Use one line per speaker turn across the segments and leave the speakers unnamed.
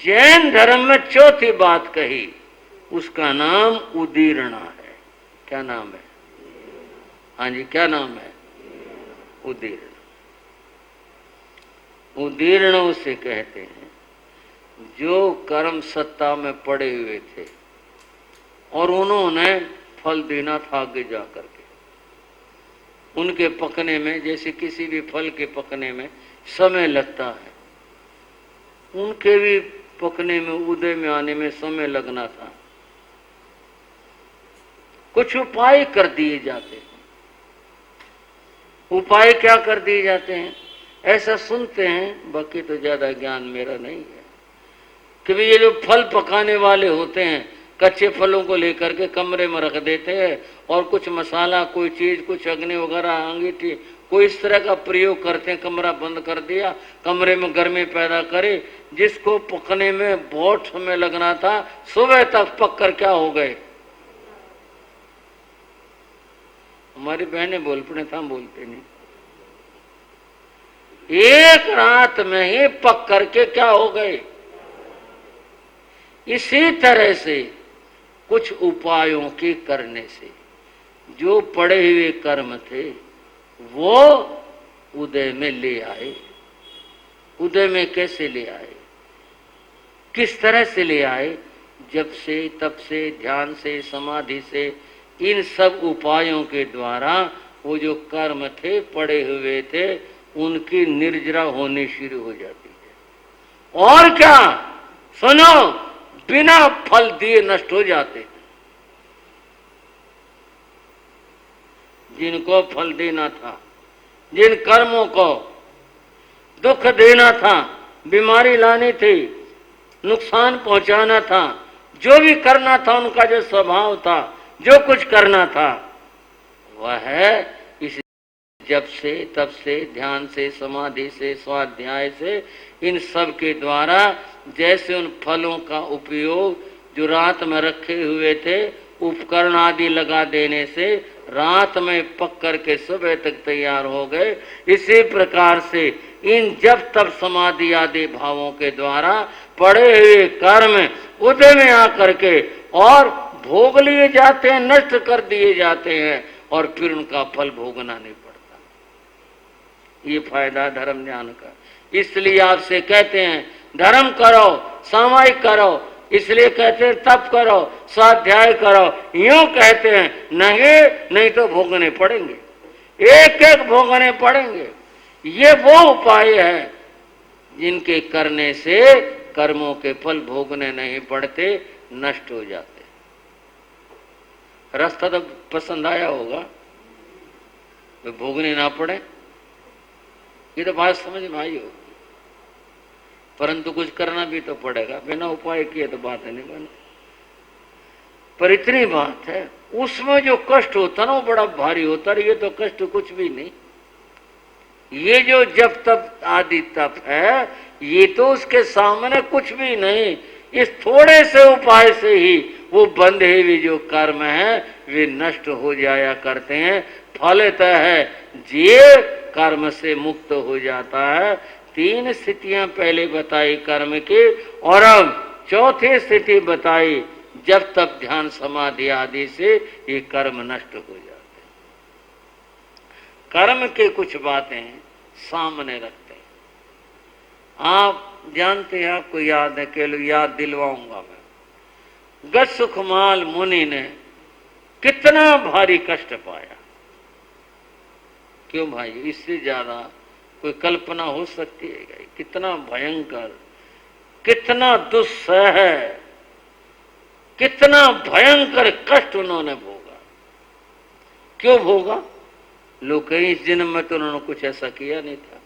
जैन धर्म में चौथी बात कही, उसका नाम उदीर्णा है। क्या नाम है? हाँ जी, क्या नाम है? उदीर्ण। उदीर्ण उसे कहते हैं जो कर्म सत्ता में पड़े हुए थे और उन्होंने फल देना था आगे जा करके। उनके पकने में, जैसे किसी भी फल के पकने में समय लगता है, उनके भी पकने में, उदय में आने में समय लगना था। कुछ उपाय कर दिए जाते हैं। उपाय क्या कर दिए जाते हैं ऐसा सुनते हैं, बाकी तो ज्यादा ज्ञान मेरा नहीं है। कि ये जो फल पकाने वाले होते हैं, कच्चे फलों को लेकर के कमरे में रख देते हैं और कुछ मसाला, कोई चीज, कुछ अग्नि वगैरह, अंगीठी, कोई इस तरह का प्रयोग करते हैं। कमरा बंद कर दिया, कमरे में गर्मी पैदा करे। जिसको पकने में बहुत समय लगना था, सुबह तक पक कर क्या हो गए। हमारी बहनें बोल पड़े था, हम बोलते नहीं। एक रात में ही पक करके क्या हो गए। इसी तरह से कुछ उपायों के करने से जो पड़े हुए कर्म थे वो उदय में ले आए। उदय में कैसे ले आए, किस तरह से ले आए? जब से, तब से, ध्यान से, समाधि से, इन सब उपायों के द्वारा वो जो कर्म थे, पड़े हुए थे, उनकी निर्जरा होनी शुरू हो जाती है। और क्या, सुनो, बिना फल दिए नष्ट हो जाते। जिनको फल देना था, जिन कर्मों को दुख देना था, बीमारी लानी थी, नुकसान पहुंचाना था, जो भी करना था, उनका जो स्वभाव था, जो कुछ करना था, वह इस जब से, तब से, ध्यान से, समाधि से, स्वाध्याय से, इन सब के द्वारा जैसे उन फलों का उपयोग जो रात में रखे हुए थे, उपकरण आदि लगा देने से रात में पक करके सुबह तक तैयार हो गए। इसी प्रकार से इन जब तब समाधि आदि भावों के द्वारा पड़े हुए कर्म उदय में आकर के और भोग लिए जाते हैं, नष्ट कर दिए जाते हैं, और फिर उनका फल भोगना नहीं पड़ता। ये फायदा धर्म ज्ञान का। इसलिए आपसे कहते हैं धर्म करो, सामायिक करो, इसलिए कहते हैं तप करो, स्वाध्याय करो। यूं कहते हैं, नहीं तो भोगने पड़ेंगे, एक एक भोगने पड़ेंगे। ये वो उपाय है जिनके करने से कर्मों के फल भोगने नहीं पड़ते, नष्ट हो जाते। रास्ता तो पसंद आया होगा, तो भोगने ना पड़े, ये तो बात समझ में आई होगी। परंतु कुछ करना भी तो पड़ेगा, बिना उपाय किए तो बात नहीं बनती। पर इतनी बात है, उसमें जो कष्ट होता ना वो बड़ा भारी होता है। ये तो कष्ट कुछ भी नहीं। ये जो जब तप आदि तप है, ये तो उसके सामने कुछ भी नहीं। इस थोड़े से उपाय से ही वो बंधे हुए जो कर्म है वे नष्ट हो जाया करते हैं। फलतः है जीव कर्म से मुक्त हो जाता है। 3 स्थितियां पहले बताई कर्म की, और अब चौथी स्थिति बताई जब तब ध्यान समाधि आदि से ये कर्म नष्ट हो जाते हैं। कर्म के कुछ बातें सामने रखते हैं। आप जानते हैं, आपको याद है, केवल याद दिलवाऊंगा मैं। गत सुखमाल मुनि ने कितना भारी कष्ट पाया। क्यों भाई, इससे ज्यादा कोई कल्पना हो सकती है? कितना भयंकर, कितना दुस्सह है, कितना भयंकर कष्ट उन्होंने भोगा। क्यों भोगा? लोग कहीं इस जन्म में तो उन्होंने कुछ ऐसा किया नहीं था,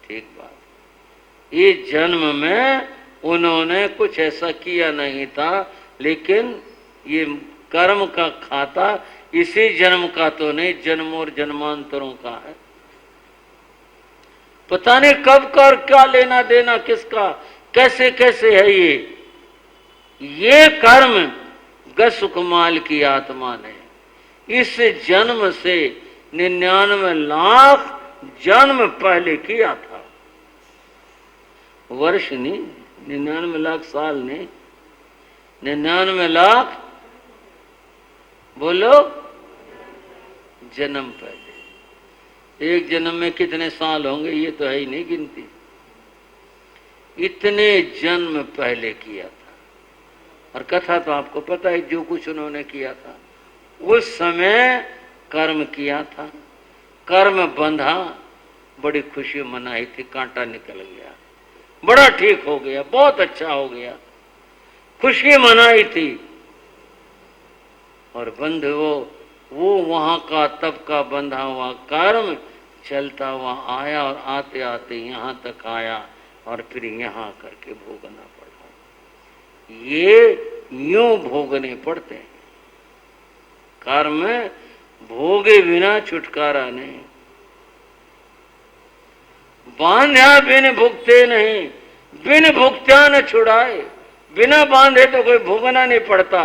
ठीक बात। इस जन्म में उन्होंने कुछ ऐसा किया नहीं था, लेकिन ये कर्म का खाता इसी जन्म का तो नहीं, जन्म और जन्मांतरों का है। पता नहीं कब कर क्या लेना देना किसका, कैसे कैसे है ये कर्म गत सुखमाल की आत्मा ने इस जन्म से 99 लाख जन्म पहले किया था। वर्ष नहीं, 99 लाख साल नहीं, 99 लाख बोलो जन्म पहले। एक जन्म में कितने साल होंगे ये तो है ही नहीं गिनती। इतने जन्म पहले किया था। और कथा तो आपको पता है, जो कुछ उन्होंने किया था उस समय कर्म किया था, कर्म बंधा, बड़ी खुशी मनाई थी, कांटा निकल गया, बड़ा ठीक हो गया, बहुत अच्छा हो गया, खुशी मनाई थी। और बंधु वो वहां का तब का बंधा हुआ कर्म चलता हुआ आया और आते आते यहां तक आया और फिर यहां करके भोगना पड़ा। ये यूं भोगने पड़ते हैं। कर्म भोगे बिना छुटकारा नहीं, बांधा बिन भुगते नहीं, बिन भुगत्या न छुड़ाए। बिना बांधे तो कोई भोगना नहीं पड़ता,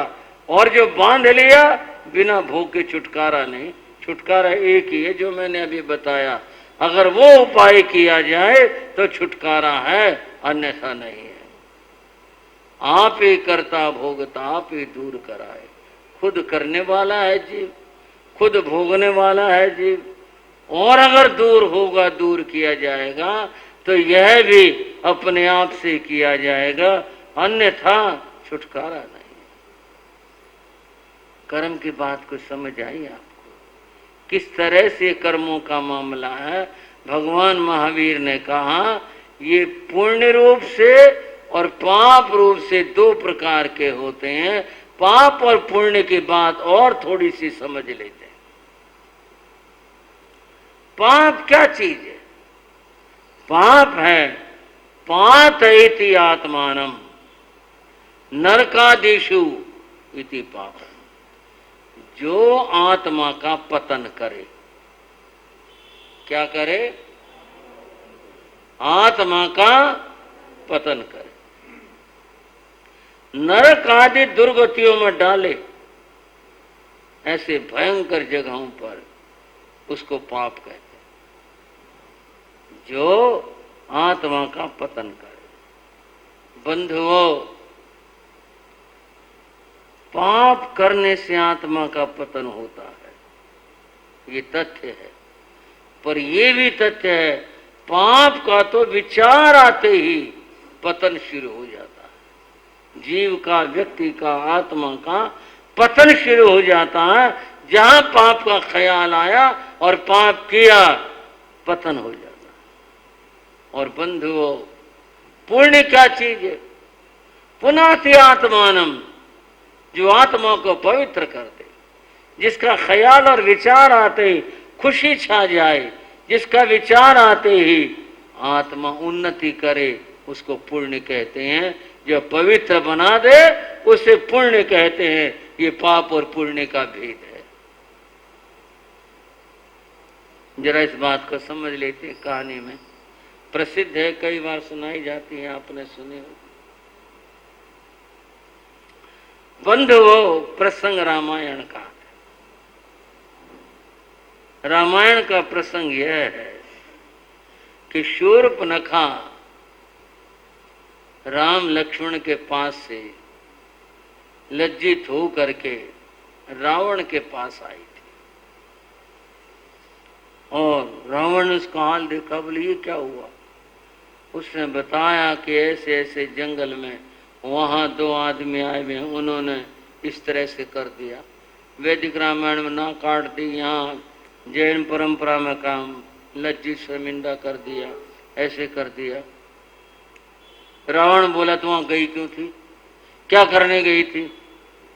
और जो बांध लिया बिना भोग के छुटकारा नहीं। छुटकारा एक ही है जो मैंने अभी बताया, अगर वो उपाय किया जाए तो छुटकारा है, अन्यथा नहीं है। आप ही करता भोगता, आप ही दूर कराए। खुद करने वाला है जीव, खुद भोगने वाला है जीव, और अगर दूर होगा, दूर किया जाएगा तो यह भी अपने आप से किया जाएगा, अन्यथा छुटकारा नहीं। कर्म की बात को समझ आई आपको? किस तरह से कर्मों का मामला है? भगवान महावीर ने कहा ये पुण्य रूप से और पाप रूप से दो प्रकार के होते हैं। पाप और पुण्य की बात और थोड़ी सी समझ लेते हैं। पाप क्या चीज है? पाप है पातयति आत्मानम नरकादिषु इति पाप, जो आत्मा का पतन करे। क्या करे? आत्मा का पतन करे, नरक आदि दुर्गतियों में डाले, ऐसे भयंकर जगहों पर, उसको पाप कहते हैं। जो आत्मा का पतन करे। बंधुओं, पाप करने से आत्मा का पतन होता है, ये तथ्य है। पर ये भी तथ्य है, पाप का तो विचार आते ही पतन शुरू हो जाता है। जीव का, व्यक्ति का, आत्मा का पतन शुरू हो जाता है। जहां पाप का ख्याल आया और पाप किया, पतन हो जाता है। और बंधुओं, पुण्य क्या चीज है? पुनाति आत्मानम, जो आत्मा को पवित्र कर दे, जिसका ख्याल और विचार आते ही खुशी छा जाए, जिसका विचार आते ही आत्मा उन्नति करे, उसको पुण्य कहते हैं। जो पवित्र बना दे उसे पुण्य कहते हैं। ये पाप और पुण्य का भेद है। जरा इस बात को समझ लेते हैं। कहानी में प्रसिद्ध है, कई बार सुनाई जाती है, आपने सुनी होगी। बंधुओं, प्रसंग रामायण का। रामायण का प्रसंग यह है कि शूर्पणखा राम लक्ष्मण के पास से लज्जित हो करके रावण के पास आई थी, और रावण ने उसका हाल देखा, बोले ये क्या हुआ? उसने बताया कि ऐसे ऐसे जंगल में वहां दो आदमी आए हुए हैं, उन्होंने इस तरह से कर दिया। वैदिक रामायण में ना काट दी, यहाँ जैन परंपरा में काम लज्जित शर्मिंदा कर दिया, ऐसे कर दिया। रावण बोला तो वहां गई क्यों थी, क्या करने गई थी?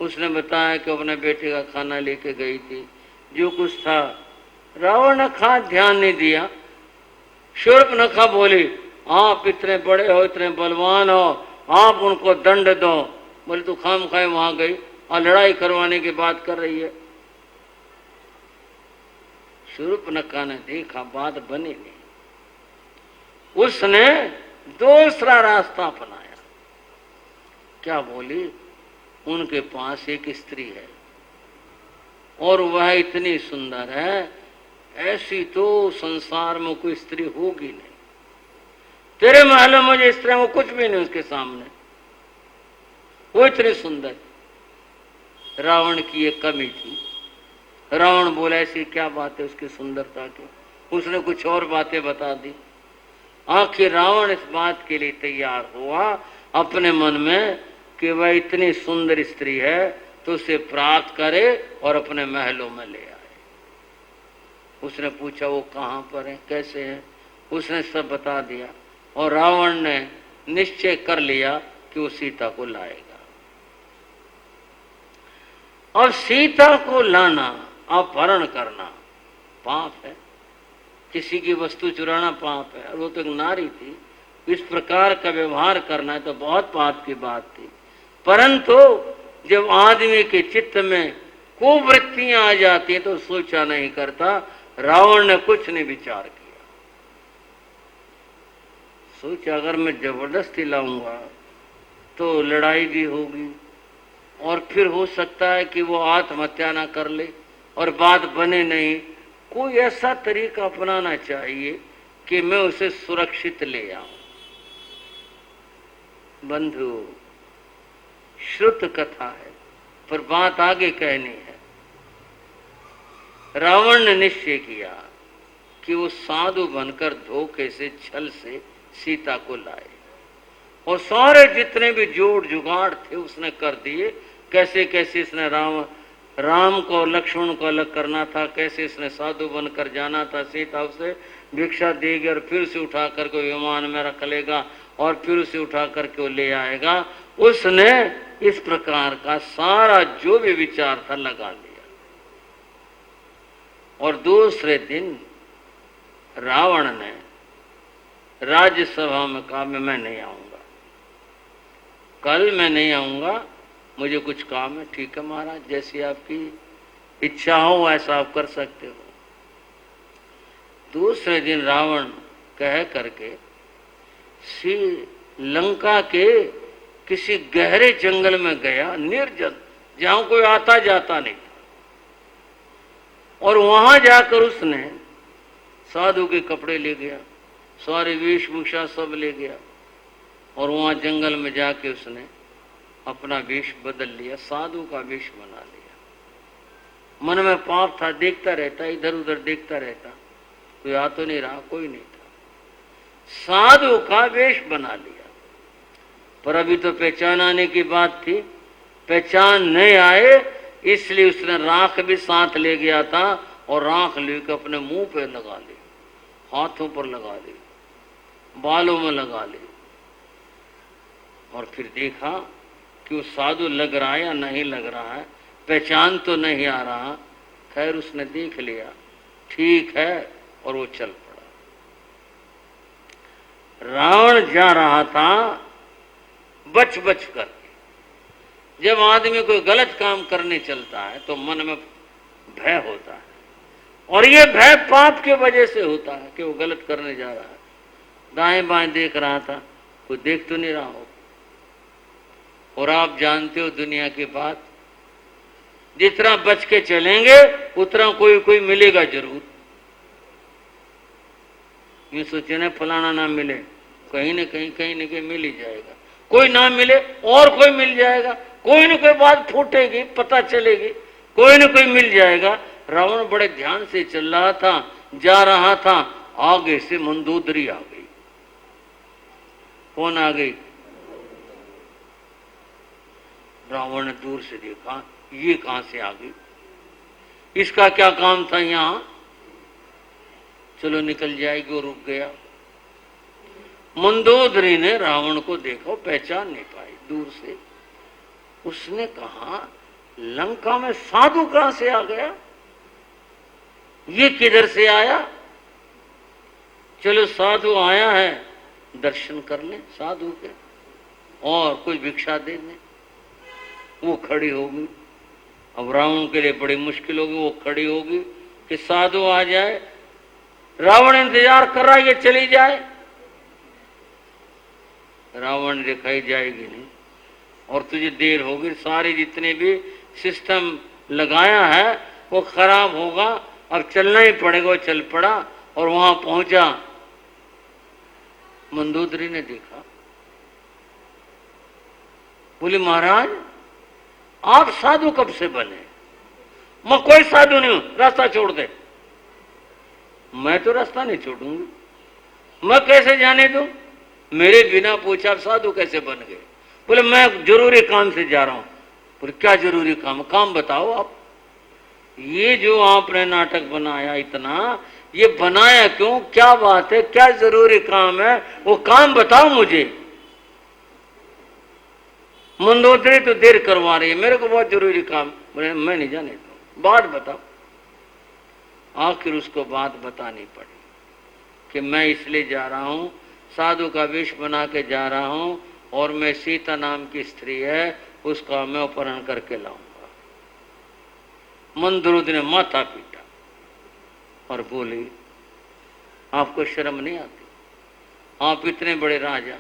उसने बताया कि अपने बेटे का खाना लेके गई थी, जो कुछ था। रावण ने खा ध्यान नहीं दिया। शूर्पणखा बोली, आप इतने बड़े हो, इतने बलवान हो, आप उनको दंड दो। बोले तू खाम खाए वहां गई और लड़ाई करवाने की बात कर रही है। शूर्पणखा ने देखा बात बनी नहीं, उसने दूसरा रास्ता अपनाया। क्या बोली? उनके पास एक स्त्री है और वह इतनी सुंदर है, ऐसी तो संसार में कोई स्त्री होगी नहीं। तेरे महलों में इस तरह वो कुछ भी नहीं उसके सामने, वो इतनी सुंदर। रावण की एक कमी थी। रावण बोला ऐसी क्या बात है उसकी सुंदरता की, उसने कुछ और बातें बता दी। आखिर रावण इस बात के लिए तैयार हुआ अपने मन में कि वह इतनी सुंदर स्त्री है तो उसे प्राप्त करे और अपने महलों में ले आए। उसने पूछा वो कहाँ पर है, कैसे है, उसने सब बता दिया और रावण ने निश्चय कर लिया कि वो सीता को लाएगा। और सीता को लाना, अपहरण करना पाप है, किसी की वस्तु चुराना पाप है। और वो तो एक नारी थी, इस प्रकार का व्यवहार करना है तो बहुत पाप की बात थी। परंतु जब आदमी के चित्त में कुवृत्तियां आ जाती हैं तो सोचा नहीं करता। रावण ने कुछ नहीं विचार किया, सोचा अगर मैं जबरदस्ती लाऊंगा तो लड़ाई भी होगी और फिर हो सकता है कि वो आत्महत्या ना कर ले और बात बने नहीं। कोई ऐसा तरीका अपनाना चाहिए कि मैं उसे सुरक्षित ले आऊं। बंधु, श्रुत कथा है पर बात आगे कहनी है। रावण ने निश्चय किया कि वो साधु बनकर धोखे से, छल से सीता को लाए और सारे जितने भी जोड़ जुगाड़ थे उसने कर दिए। कैसे कैसे इसने राम को लक्ष्मण को अलग करना था, कैसे इसने साधु बनकर जाना था, सीता उसे भिक्षा देगी और फिर उसे उठा करके विमान में रख लेगा और फिर उसे उठा करके वो ले आएगा। उसने इस प्रकार का सारा जो भी विचार था लगा लिया। और दूसरे दिन रावण ने राज्यसभा में कहा मैं नहीं आऊंगा, कल मैं नहीं आऊंगा, मुझे कुछ काम है। ठीक है महाराज, जैसी आपकी इच्छा हो ऐसा आप कर सकते हो। दूसरे दिन रावण कह करके लंका के किसी गहरे जंगल में गया, निर्जन, जहां कोई आता जाता नहीं था। और वहां जाकर उसने साधु के कपड़े ले गया, सारी वेशभूषा सब ले गया और वहां जंगल में जाके उसने अपना वेश बदल लिया, साधु का वेश बना लिया। मन में पाप था, देखता रहता, इधर उधर देखता रहता, कोई आ तो नहीं रहा, कोई नहीं था। साधु का वेश बना लिया। पर अभी तो पहचान आने की बात थी, पहचान नहीं आए इसलिए उसने राख भी साथ ले गया था और राख लेकर अपने मुंह पे लगा ली, हाथों पर लगा ली, बालों में लगा ली और फिर देखा कि वो साधु लग रहा है या नहीं लग रहा है, पहचान तो नहीं आ रहा। खैर उसने देख लिया, ठीक है, और वो चल पड़ा। रावण जा रहा था बच बच कर। जब आदमी कोई गलत काम करने चलता है तो मन में भय होता है और ये भय पाप के वजह से होता है कि वो गलत करने जा रहा है। दाएं बाएं देख रहा था, कोई देख तो नहीं रहा हो। और आप जानते हो दुनिया की बात, जितना बच के चलेंगे उतना कोई कोई मिलेगा जरूर। ये सोचे ना फलाना ना मिले, कहीं न कहीं मिल ही जाएगा। कोई ना मिले और कोई मिल जाएगा, कोई न कोई बात फूटेगी, पता चलेगी, कोई न कोई मिल जाएगा। रावण बड़े ध्यान से चल रहा था, जा रहा था, आगे से मंदोदरी आ गई। कौन आ गई? रावण ने दूर से देखा, ये कहां से आ गई, इसका क्या काम था यहां, चलो निकल जाएगी। वो रुक गया। मंदोदरी ने रावण को देखा, पहचान नहीं पाई दूर से। उसने कहा लंका में साधु कहां से आ गया, ये किधर से आया, चलो साधु आया है दर्शन कर ले साधु के और कुछ भिक्षा दे दे। वो खड़ी होगी। अब रावण के लिए बड़ी मुश्किल होगी, वो खड़ी होगी कि साधु आ जाए। रावण इंतजार कर रहा है ये चली जाए। रावण दिखाई जाएगी नहीं और तुझे देर होगी, सारे जितने भी सिस्टम लगाया है वो खराब होगा, अब चलना ही पड़ेगा। वो चल पड़ा और वहां पहुंचा मंदोदरी ने देखा, बोले महाराज आप साधु कब से बने? मैं कोई साधु नहीं हूं, रास्ता छोड़ दे। मैं तो रास्ता नहीं छोड़ूंगी, मैं कैसे जाने दूं? मेरे बिना पूछा आप साधु कैसे बन गए? बोले मैं जरूरी काम से जा रहा हूं। बोले क्या जरूरी काम? काम बताओ आप। ये जो आपने नाटक बनाया इतना, ये बनाया क्यों? क्या बात है? क्या जरूरी काम है? वो काम बताओ मुझे। मंदोदरी तो देर करवा रही है, मेरे को बहुत जरूरी काम। बोले मैं नहीं जाने दूं, बात बताओ। आखिर उसको बात बतानी पड़ी कि मैं इसलिए जा रहा हूं, साधु का वेश बना के जा रहा हूं, और मैं सीता नाम की स्त्री है, उसका मैं अपहरण करके लाऊंगा। मंदोदरी ने माथा पीटा और बोली आपको शर्म नहीं आती? आप इतने बड़े राजा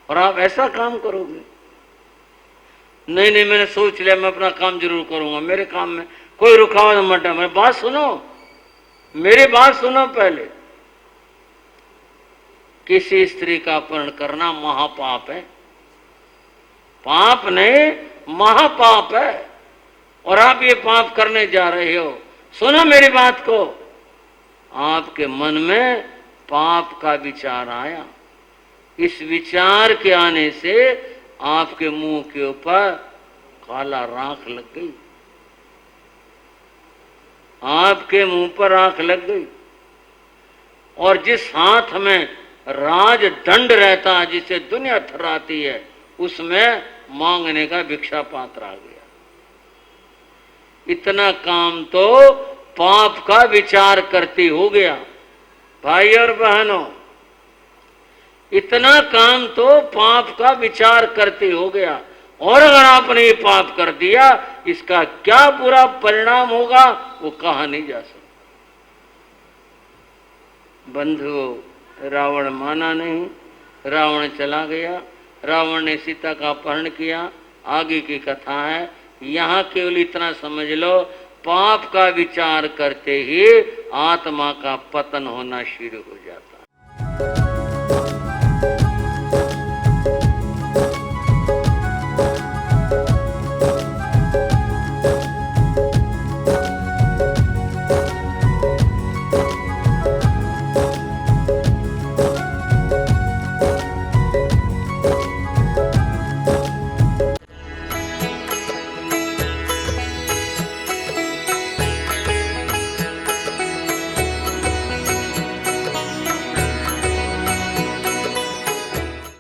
और आप ऐसा काम करोगे? नहीं नहीं, मैंने सोच लिया, मैं अपना काम जरूर करूंगा, मेरे काम में कोई रुकावट मत है। मेरी बात सुनो, मेरी बात सुनो पहले। किसी स्त्री का अपहरण करना महापाप है, पाप नहीं महापाप है, और आप ये पाप करने जा रहे हो। सुनो मेरी बात को। आपके मन में पाप का विचार आया, इस विचार के आने से आपके मुंह के ऊपर काला राख लग गई, आपके मुंह पर राख लग गई, और जिस हाथ में राज दंड रहता है, जिसे दुनिया थर्राती है, उसमें मांगने का भिक्षा पात्र आ गया। इतना काम तो पाप का विचार करती हो गया। भाई और बहनों, इतना काम तो पाप का विचार करते हो गया, और अगर आपने ये पाप कर दिया, इसका क्या बुरा परिणाम होगा वो कहा नहीं जा सकता। बंधुओं, रावण माना नहीं, रावण चला गया, रावण ने सीता का अपहरण किया। आगे की कथा है। यहां केवल इतना समझ लो, पाप का विचार करते ही आत्मा का पतन होना शुरू हो जाता।